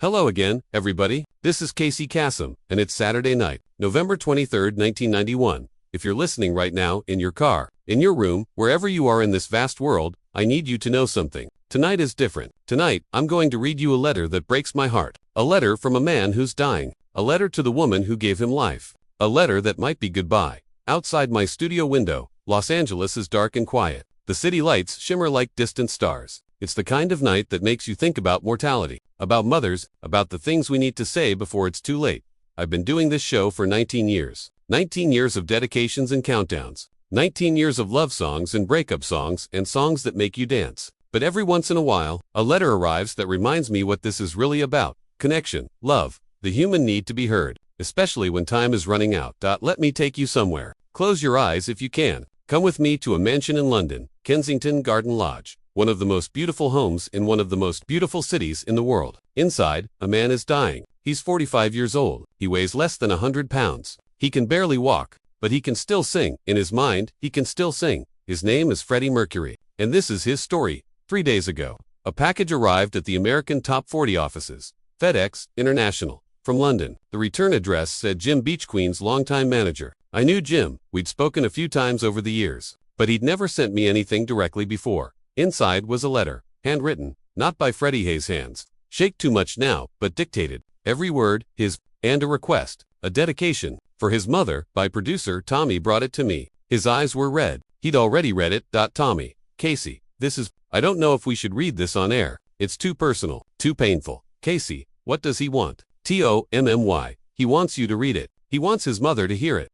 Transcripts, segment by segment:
Hello again, everybody. This is Casey Kasem, and it's Saturday night, November 23rd, 1991. If you're listening right now, in your car, in your room, wherever you are in this vast world, I need you to know something. Tonight is different. Tonight, I'm going to read you a letter that breaks my heart. A letter from a man who's dying. A letter to the woman who gave him life. A letter that might be goodbye. Outside my studio window, Los Angeles is dark and quiet. The city lights shimmer like distant stars. It's the kind of night that makes you think about mortality, about mothers, about the things we need to say before it's too late. I've been doing this show for 19 years. 19 years of dedications and countdowns. 19 years of love songs and breakup songs and songs that make you dance. But every once in a while, a letter arrives that reminds me what this is really about. Connection, love, the human need to be heard, especially when time is running out. Let me take you somewhere. Close your eyes if you can. Come with me to a mansion in London, Kensington Garden Lodge. One of the most beautiful homes in one of the most beautiful cities in the world. Inside, a man is dying. He's 45 years old. He weighs less than 100 pounds. He can barely walk, but he can still sing. In his mind, he can still sing. His name is Freddie Mercury, and this is his story. 3 days ago, a package arrived at the American Top 40 offices, FedEx International, from London. The return address said Jim Beach Queen's longtime manager. I knew Jim. We'd spoken a few times over the years, but he'd never sent me anything directly before. Inside was a letter, handwritten, not by Freddie Hayes' hands. Shake too much now, but dictated. Every word, his, and a request, a dedication, for his mother, by producer Tommy brought it to me. His eyes were red. He'd already read it. Tommy, Casey, this is, I don't know if we should read this on air. It's too personal, too painful. Casey, what does he want? Tommy, he wants you to read it. He wants his mother to hear it.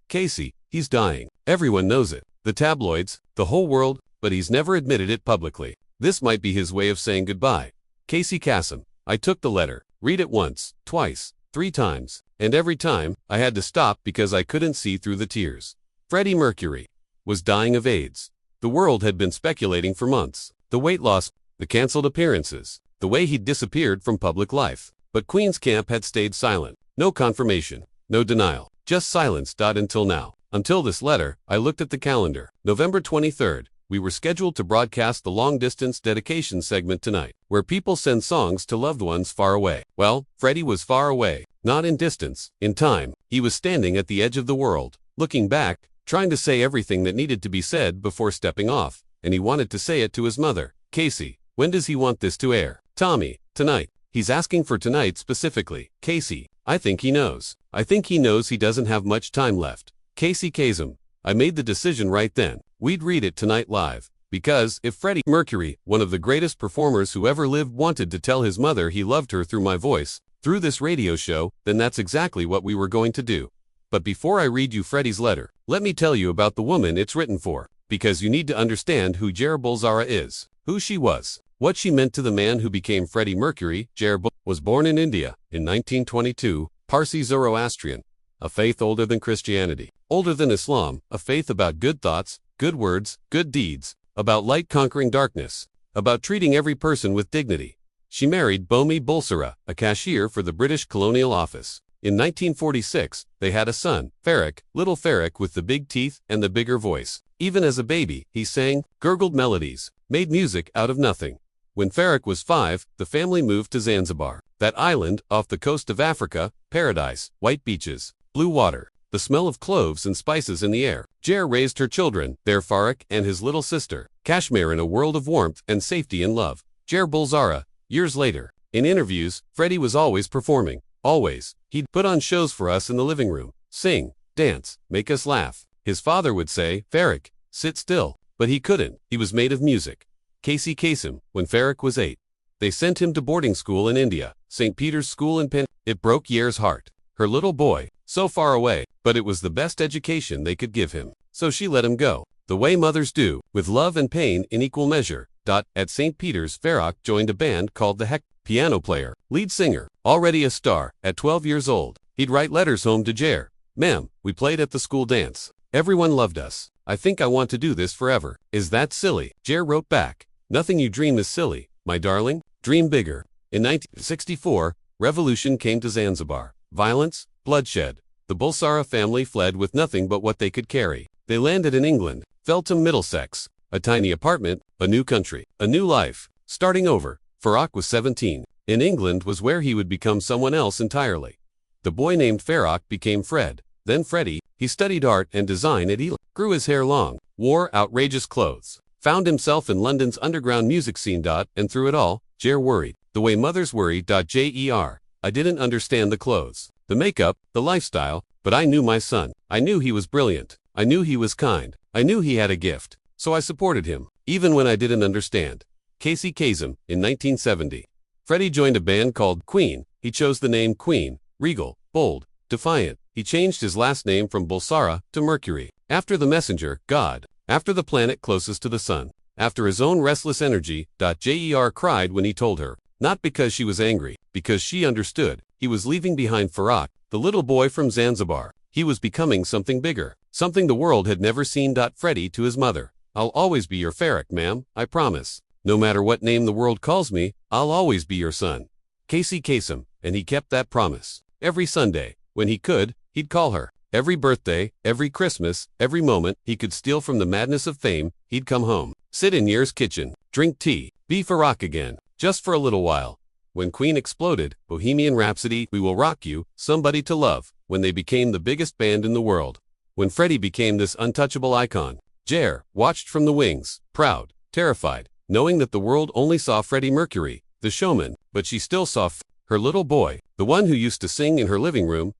Casey, he's dying. Everyone knows it. The tabloids, the whole world, but he's never admitted it publicly. This might be his way of saying goodbye. Casey Kasem. I took the letter, read it once, twice, 3 times, and every time, I had to stop because I couldn't see through the tears. Freddie Mercury was dying of AIDS. The world had been speculating for months. The weight loss, the canceled appearances, the way he'd disappeared from public life. But Queen's camp had stayed silent. No confirmation, no denial, just silence. Until now. Until this letter, I looked at the calendar. November 23rd. We were scheduled to broadcast the long-distance dedication segment tonight, where people send songs to loved ones far away. Well, Freddie was far away, not in distance, in time. He was standing at the edge of the world, looking back, trying to say everything that needed to be said before stepping off, and he wanted to say it to his mother. Casey, when does he want this to air? Tommy, tonight. He's asking for tonight specifically. Casey, I think he knows. I think he knows he doesn't have much time left. Casey Kasem. I made the decision right then. We'd read it tonight live. Because if Freddie Mercury, one of the greatest performers who ever lived, wanted to tell his mother he loved her through my voice, through this radio show, then that's exactly what we were going to do. But before I read you Freddie's letter, let me tell you about the woman it's written for. Because you need to understand who Jer Bulsara is, who she was, what she meant to the man who became Freddie Mercury. Jer was born in India in 1922, Parsi Zoroastrian, a faith older than Christianity, older than Islam, a faith about good thoughts, good words, good deeds, about light conquering darkness, about treating every person with dignity. She married Bomi Bulsara, a cashier for the British Colonial Office. In 1946, they had a son, Farrak, little Farrak with the big teeth and the bigger voice. Even as a baby, he sang, gurgled melodies, made music out of nothing. When Farrak was 5, the family moved to Zanzibar, that island off the coast of Africa, paradise, white beaches, blue water, the smell of cloves and spices in the air. Jer raised her children, their Farrak and his little sister, Kashmir, in a world of warmth and safety and love. Jer Bulsara. Years later, in interviews, Freddie was always performing. Always. He'd put on shows for us in the living room, sing, dance, make us laugh. His father would say, Farrak, sit still. But he couldn't. He was made of music. Casey Kasem. When Farrak was 8, they sent him to boarding school in India, St. Peter's School in Penn. It broke Yer's heart. Her little boy, so far away, but it was the best education they could give him. So she let him go, the way mothers do, with love and pain in equal measure. At St. Peter's, Farrak joined a band called the Heck. Piano player, lead singer, already a star. At 12 years old, he'd write letters home to Jer. Ma'am, we played at the school dance. Everyone loved us. I think I want to do this forever. Is that silly? Jer wrote back. Nothing you dream is silly, my darling. Dream bigger. In 1964, revolution came to Zanzibar. Violence, bloodshed. The Bulsara family fled with nothing but what they could carry. They landed in England, Feltham, Middlesex. A tiny apartment, a new country, a new life, starting over. Farrak was 17. In England was where he would become someone else entirely. The boy named Farrokh became Fred, then Freddie. He studied art and design at Eton, grew his hair long, wore outrageous clothes, found himself in London's underground music scene. And through it all, Jer worried, the way mothers worry. Jer, I didn't understand the clothes, the makeup, the lifestyle, but I knew my son. I knew he was brilliant. I knew he was kind. I knew he had a gift. So I supported him, even when I didn't understand. Casey Kasem, in 1970. Freddie joined a band called Queen. He chose the name Queen, regal, bold, defiant. He changed his last name from Bulsara to Mercury, after the messenger, God, after the planet closest to the sun, after his own restless energy. Jer cried when he told her, not because she was angry, because she understood. He was leaving behind Farrokh, the little boy from Zanzibar. He was becoming something bigger, something the world had never seen. Freddie to his mother, I'll always be your Farrokh, ma'am, I promise. No matter what name the world calls me, I'll always be your son. Casey Kasem, and he kept that promise. Every Sunday, when he could, he'd call her. Every birthday, every Christmas, every moment he could steal from the madness of fame, he'd come home, sit in Yer's kitchen, drink tea, be Farrokh again, just for a little while. When Queen exploded, Bohemian Rhapsody, We Will Rock You, Somebody to Love, when they became the biggest band in the world. When Freddie became this untouchable icon, Jer watched from the wings, proud, terrified, knowing that the world only saw Freddie Mercury, the showman, but she still saw her little boy, the one who used to sing in her living room.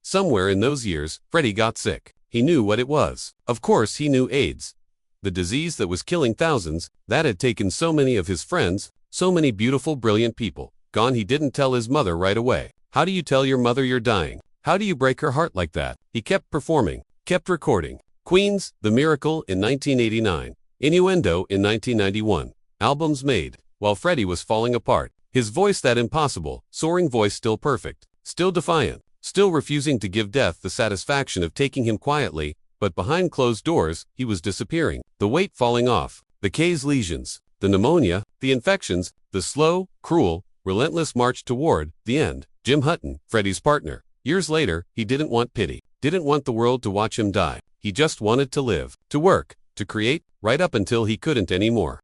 Somewhere in those years, Freddie got sick. He knew what it was. Of course he knew AIDS. The disease that was killing thousands, that had taken so many of his friends, so many beautiful, brilliant people. Gone. He didn't tell his mother right away. How do you tell your mother you're dying? How do you break her heart like that? He kept performing, kept recording. Queen's The Miracle in 1989, Innuendo in 1991. Albums made while Freddie was falling apart. His voice, that impossible, soaring voice, still perfect, still defiant, still refusing to give death the satisfaction of taking him quietly, but behind closed doors, he was disappearing. The weight falling off, the K's lesions, the pneumonia, the infections, the slow, cruel, relentless march toward the end. Jim Hutton, Freddie's partner. Years later, he didn't want pity, didn't want the world to watch him die. He just wanted to live, to work, to create, right up until he couldn't anymore.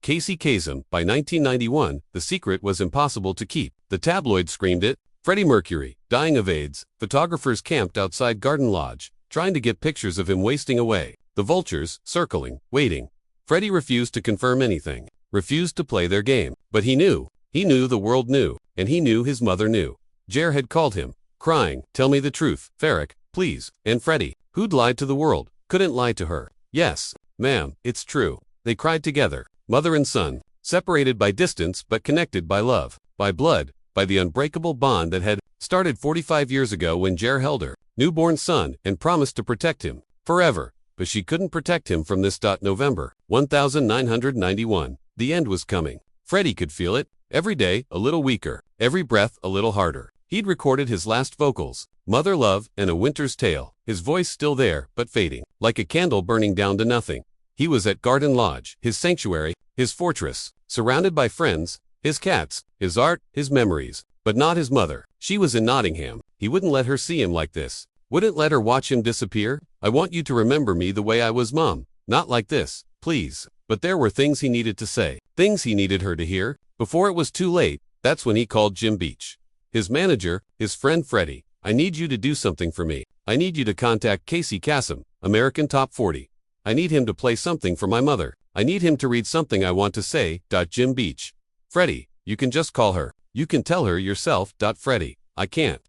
Casey Kasem. By 1991, the secret was impossible to keep. The tabloids screamed it. Freddie Mercury, dying of AIDS. Photographers camped outside Garden Lodge, trying to get pictures of him wasting away. The vultures, circling, waiting. Freddie refused to confirm anything, refused to play their game. But he knew the world knew, and he knew his mother knew. Jer had called him, crying, tell me the truth, Farrokh, please. And Freddie, who'd lied to the world, couldn't lie to her. Yes, ma'am, it's true. They cried together. Mother and son, separated by distance but connected by love, by blood, by the unbreakable bond that had started 45 years ago when Jer held her newborn son and promised to protect him forever. But she couldn't protect him from this. November 1991. The end was coming. Freddie could feel it. Every day, a little weaker. Every breath, a little harder. He'd recorded his last vocals, Mother Love and A Winter's Tale. His voice still there, but fading, like a candle burning down to nothing. He was at Garden Lodge, his sanctuary, his fortress, surrounded by friends, his cats, his art, his memories, but not his mother. She was in Nottingham. He wouldn't let her see him like this. Wouldn't let her watch him disappear. I want you to remember me the way I was, Mom. Not like this, please. But there were things he needed to say, things he needed her to hear. Before it was too late, that's when he called Jim Beach, his manager, his friend Freddie. I need you to do something for me. I need you to contact Casey Kasem, American Top 40. I need him to play something for my mother. I need him to read something I want to say. Jim Beach. Freddie, you can just call her. You can tell her yourself. Freddie, I can't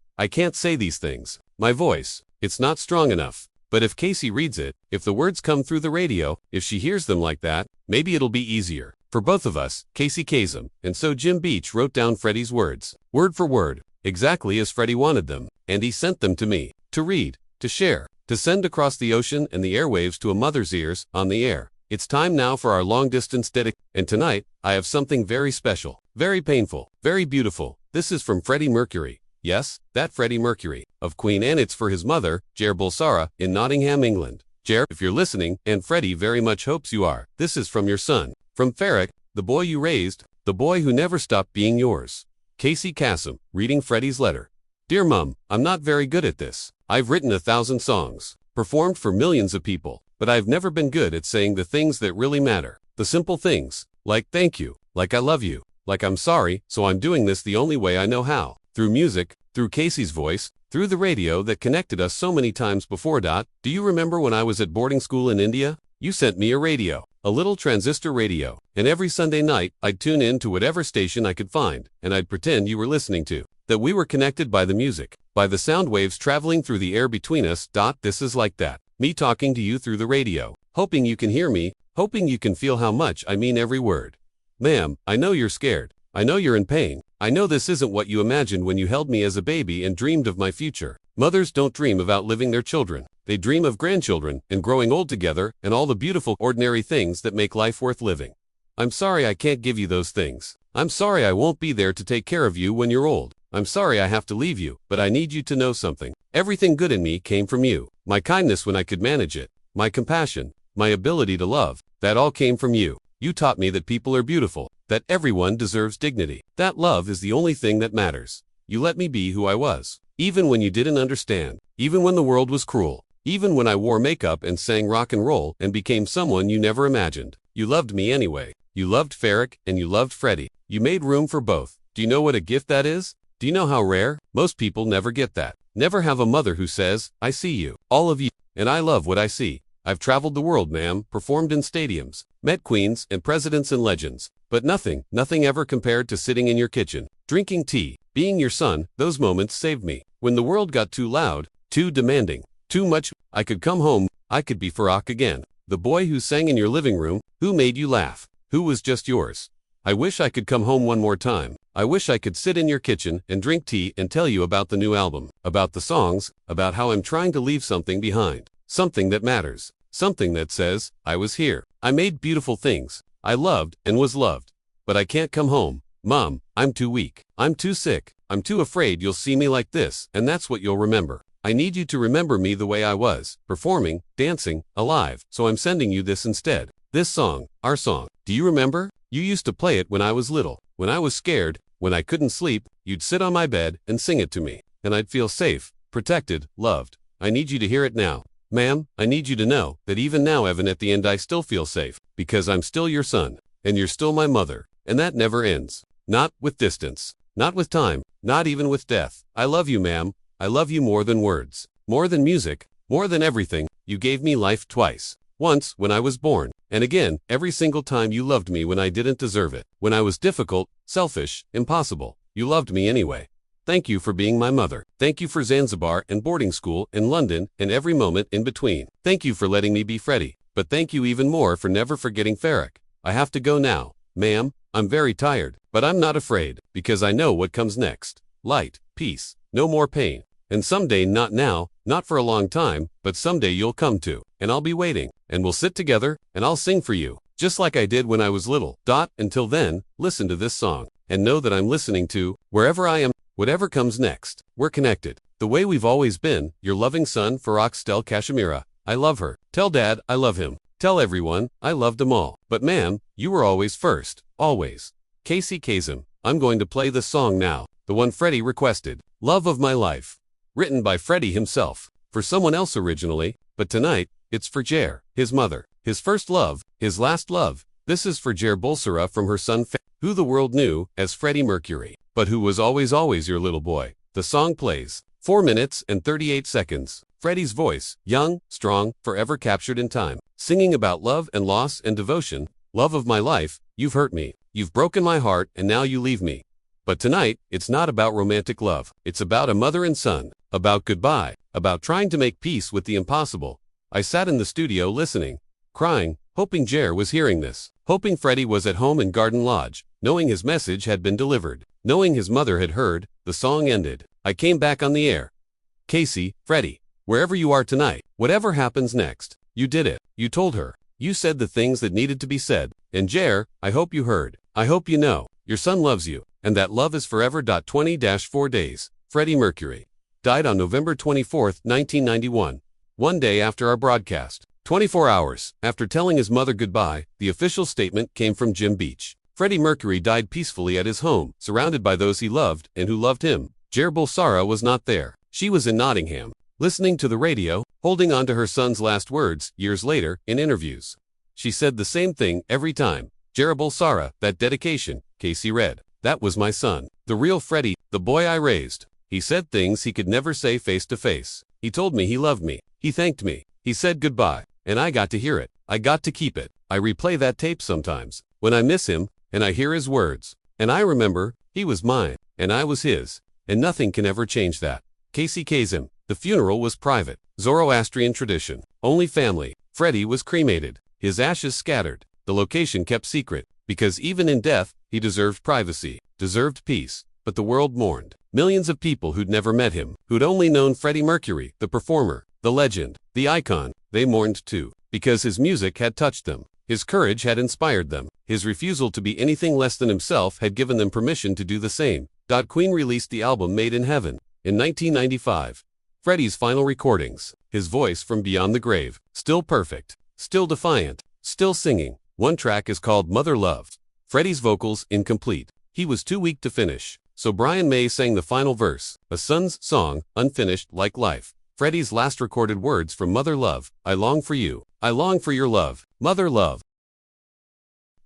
say these things. My voice, it's not strong enough. But if Casey reads it, if the words come through the radio, if she hears them like that, maybe it'll be easier for both of us. Casey Kasem. And so Jim Beach wrote down Freddie's words, word for word, exactly as Freddie wanted them, and he sent them to me, to read, to share, to send across the ocean and the airwaves to a mother's ears, on the air. It's time now for our long-distance dedication, and tonight, I have something very special, very painful, very beautiful. This is from Freddie Mercury. Yes, that Freddie Mercury, of Queen, and it's for his mother, Jer Bulsara, in Nottingham, England. Jer, if you're listening, and Freddie very much hopes you are, this is from your son, from Farrokh, the boy you raised, the boy who never stopped being yours. Casey Kasem, reading Freddie's letter. Dear Mum, I'm not very good at this. I've written 1,000 songs, performed for millions of people, but I've never been good at saying the things that really matter. The simple things, like thank you, like I love you, like I'm sorry, so I'm doing this the only way I know how. Through music, through Casey's voice, through the radio that connected us so many times before. Do you remember when I was at boarding school in India? You sent me a radio, a little transistor radio, and every Sunday night, I'd tune in to whatever station I could find, and I'd pretend you were listening to. That we were connected by the music, by the sound waves traveling through the air between us. This is like that. Me talking to you through the radio, hoping you can hear me, hoping you can feel how much I mean every word. Ma'am, I know you're scared. I know you're in pain. I know this isn't what you imagined when you held me as a baby and dreamed of my future. Mothers don't dream of outliving their children. They dream of grandchildren and growing old together and all the beautiful, ordinary things that make life worth living. I'm sorry I can't give you those things. I'm sorry I won't be there to take care of you when you're old. I'm sorry I have to leave you, but I need you to know something. Everything good in me came from you. My kindness when I could manage it, my compassion, my ability to love, that all came from you. You taught me that people are beautiful, that everyone deserves dignity. That love is the only thing that matters. You let me be who I was, even when you didn't understand, even when the world was cruel, even when I wore makeup and sang rock and roll and became someone you never imagined. You loved me anyway. You loved Farrick and you loved Freddie. You made room for both. Do you know what a gift that is? Do you know how rare? Most people never get that. Never have a mother who says, I see you, all of you, and I love what I see. I've traveled the world, ma'am, performed in stadiums, met queens and presidents and legends, but nothing ever compared to sitting in your kitchen, drinking tea, being your son. Those moments saved me. When the world got too loud, too demanding, too much, I could come home, I could be Farrick again. The boy who sang in your living room, who made you laugh, who was just yours. I wish I could come home one more time. I wish I could sit in your kitchen and drink tea and tell you about the new album, about the songs, about how I'm trying to leave something behind, something that matters, something that says, I was here. I made beautiful things. I loved and was loved. But I can't come home. Mom, I'm too weak. I'm too sick. I'm too afraid you'll see me like this, and that's what you'll remember. I need you to remember me the way I was, performing, dancing, alive, so I'm sending you this instead. This song, our song. Do you remember? You used to play it when I was little. When I was scared, when I couldn't sleep, you'd sit on my bed and sing it to me, and I'd feel safe, protected, loved. I need you to hear it now. Ma'am, I need you to know that even now, Evan, at the end I still feel safe, because I'm still your son, and you're still my mother, and that never ends. Not with distance, not with time, not even with death. I love you, ma'am. I love you more than words, more than music, more than everything. You gave me life twice. Once, when I was born, and again, every single time you loved me when I didn't deserve it. When I was difficult, selfish, impossible, you loved me anyway. Thank you for being my mother. Thank you for Zanzibar and boarding school and London and every moment in between. Thank you for letting me be Freddie. But thank you even more for never forgetting Farrick. I have to go now. Ma'am, I'm very tired, but I'm not afraid, because I know what comes next. Light, peace, no more pain. And someday, not now, not for a long time, but someday you'll come to, and I'll be waiting, and we'll sit together, and I'll sing for you, just like I did when I was little. Until then, listen to this song, and know that I'm listening to, wherever I am, whatever comes next. We're connected, the way we've always been. Your loving son, Farrick Stel Kashmira. I love her. Tell Dad I love him. Tell everyone I loved them all. But ma'am, you were always first, always. Casey Kasem. I'm going to play this song now, the one Freddie requested. Love of my life. Written by Freddie himself, for someone else originally, but tonight, it's for Jer, his mother, his first love, his last love. This is for Jer Bulsara from her son who the world knew as Freddie Mercury, but who was always your little boy. The song plays. 4 minutes and 38 seconds. Freddie's voice, young, strong, forever captured in time, singing about love and loss and devotion. Love of my life, you've hurt me, you've broken my heart, and now you leave me. But tonight, it's not about romantic love. It's about a mother and son, about goodbye, about trying to make peace with the impossible. I sat in the studio listening, crying, hoping Jer was hearing this, hoping Freddie was at home in Garden Lodge, knowing his message had been delivered, knowing his mother had heard. The song ended. I came back on the air. Casey, Freddie, wherever you are tonight, whatever happens next, you did it. You told her. You said the things that needed to be said. And Jer, I hope you heard. I hope you know. Your son loves you, and that love is forever. 20-4 days. Freddie Mercury died on November 24, 1991, one day after our broadcast. 24 hours after telling his mother goodbye, the official statement came from Jim Beach. Freddie Mercury died peacefully at his home, surrounded by those he loved and who loved him. Jer Bulsara was not there. She was in Nottingham, listening to the radio, holding on to her son's last words. Years later, in interviews, she said the same thing every time. Jer Bulsara, that dedication, Casey read. That was my son. The real Freddie, the boy I raised. He said things he could never say face to face. He told me he loved me. He thanked me. He said goodbye. And I got to hear it. I got to keep it. I replay that tape sometimes, when I miss him, and I hear his words. And I remember, he was mine, and I was his. And nothing can ever change that. Casey Kasem. The funeral was private. Zoroastrian tradition. Only family. Freddie was cremated. His ashes scattered. The location kept secret. Because even in death, he deserved privacy. Deserved peace. But the world mourned. Millions of people who'd never met him, who'd only known Freddie Mercury, the performer, the legend, the icon, they mourned too. Because his music had touched them. His courage had inspired them. His refusal to be anything less than himself had given them permission to do the same. Queen released the album Made in Heaven in 1995. Freddie's final recordings. His voice from beyond the grave. Still perfect. Still defiant. Still singing. One track is called Mother Love. Freddie's vocals incomplete. He was too weak to finish. So Brian May sang the final verse, a son's song, unfinished like life. Freddie's last recorded words from Mother Love. I long for you. I long for your love. Mother Love.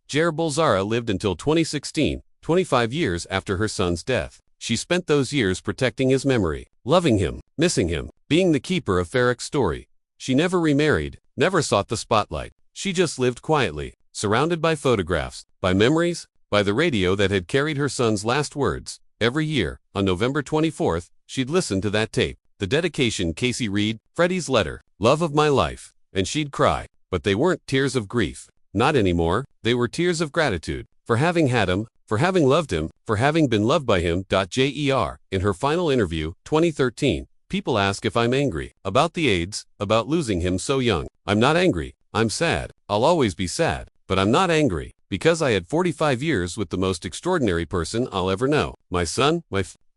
Jair Bolzara lived until 2016, 25 years after her son's death. She spent those years protecting his memory, loving him, missing him, being the keeper of Farrak's story. She never remarried, never sought the spotlight. She just lived quietly, surrounded by photographs, by memories, by the radio that had carried her son's last words. Every year, on November 24th, she'd listen to that tape. The dedication Casey read, Freddie's letter, love of my life, and she'd cry. But they weren't tears of grief. Not anymore. They were tears of gratitude. For having had him, for having loved him, for having been loved by him. Jer. In her final interview, 2013, people ask if I'm angry. About the AIDS, about losing him so young. I'm not angry. I'm sad. I'll always be sad. But I'm not angry. Because I had 45 years with the most extraordinary person I'll ever know. My son,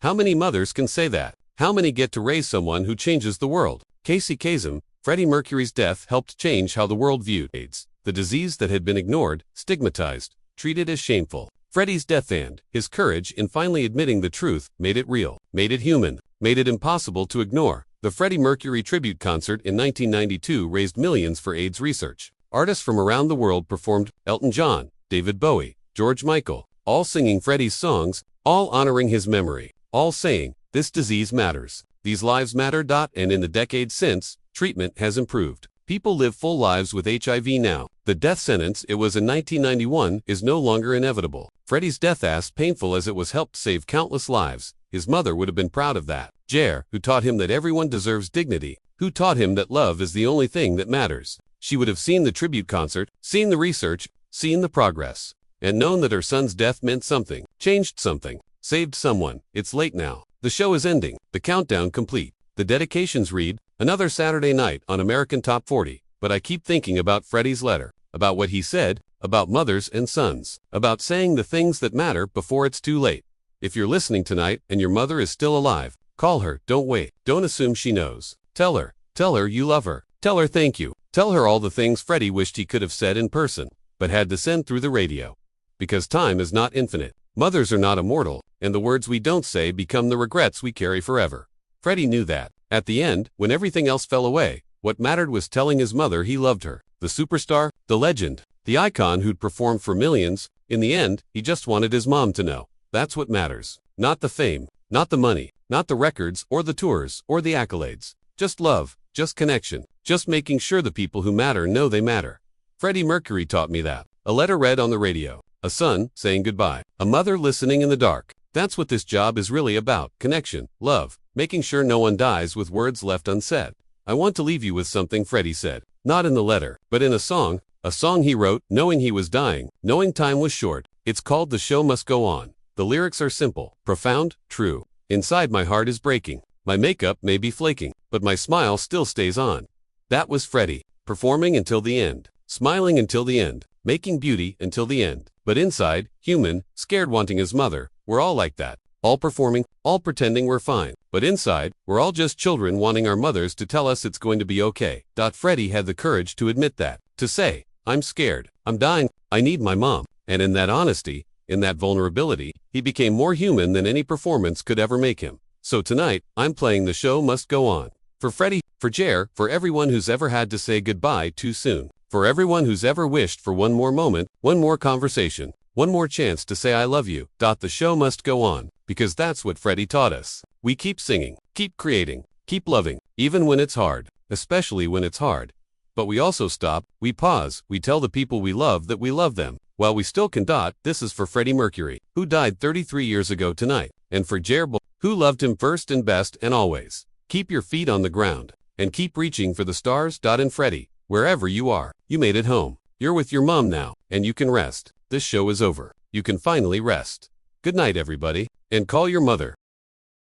How many mothers can say that? How many get to raise someone who changes the world? Casey Kasem. Freddie Mercury's death helped change how the world viewed AIDS, the disease that had been ignored, stigmatized, treated as shameful. Freddie's death and his courage in finally admitting the truth made it real, made it human, made it impossible to ignore. The Freddie Mercury tribute concert in 1992 raised millions for AIDS research. Artists from around the world performed. Elton John, David Bowie, George Michael, all singing Freddie's songs, all honoring his memory, all saying, this disease matters. These lives matter. And in the decades since, treatment has improved. People live full lives with HIV now. The death sentence it was in 1991 is no longer inevitable. Freddie's death, as painful as it was, helped save countless lives. His mother would have been proud of that. Jair, who taught him that everyone deserves dignity, who taught him that love is the only thing that matters. She would have seen the tribute concert, seen the research, seen the progress, and known that her son's death meant something, changed something, saved someone. It's late now. The show is ending. The countdown complete. The dedications read, another Saturday night on American Top 40. But I keep thinking about Freddie's letter, about what he said, about mothers and sons, about saying the things that matter before it's too late. If you're listening tonight and your mother is still alive, call her. Don't wait. Don't assume she knows. Tell her you love her. Tell her thank you. Tell her all the things Freddie wished he could have said in person, but had to send through the radio. Because time is not infinite. Mothers are not immortal, and the words we don't say become the regrets we carry forever. Freddie knew that. At the end, when everything else fell away, what mattered was telling his mother he loved her. The superstar, the legend, the icon who'd performed for millions. In the end, he just wanted his mom to know. That's what matters. Not the fame, not the money, not the records or the tours or the accolades. Just love, just connection, just making sure the people who matter know they matter. Freddie Mercury taught me that. A letter read on the radio. A son saying goodbye. A mother listening in the dark. That's what this job is really about. Connection, love, making sure no one dies with words left unsaid. I want to leave you with something Freddie said. Not in the letter, but in a song he wrote, knowing he was dying, knowing time was short. It's called The Show Must Go On. The lyrics are simple, profound, true. Inside my heart is breaking. My makeup may be flaking, but my smile still stays on. That was Freddie, performing until the end, smiling until the end, making beauty until the end. But inside, human, scared, wanting his mother. We're all like that. All performing, all pretending we're fine. But inside, we're all just children wanting our mothers to tell us it's going to be okay. Freddie had the courage to admit that. To say, I'm scared. I'm dying. I need my mom. And in that honesty, in that vulnerability, he became more human than any performance could ever make him. So tonight, I'm playing The Show Must Go On. For Freddie, for Jair, for everyone who's ever had to say goodbye too soon. For everyone who's ever wished for one more moment, one more conversation, One more chance to say I love you. The show must go on, because that's what Freddie taught us. We keep singing, keep creating, keep loving, even when it's hard, especially when it's hard. But we also stop, we pause, we tell the people we love that we love them, while we still can. This is for Freddie Mercury, who died 33 years ago tonight, and for Jer, who loved him first and best and always. Keep your feet on the ground, and keep reaching for the stars. And Freddie, wherever you are, you made it home. You're with your mom now, and you can rest. This show is over. You can finally rest. Good night, everybody, and call your mother.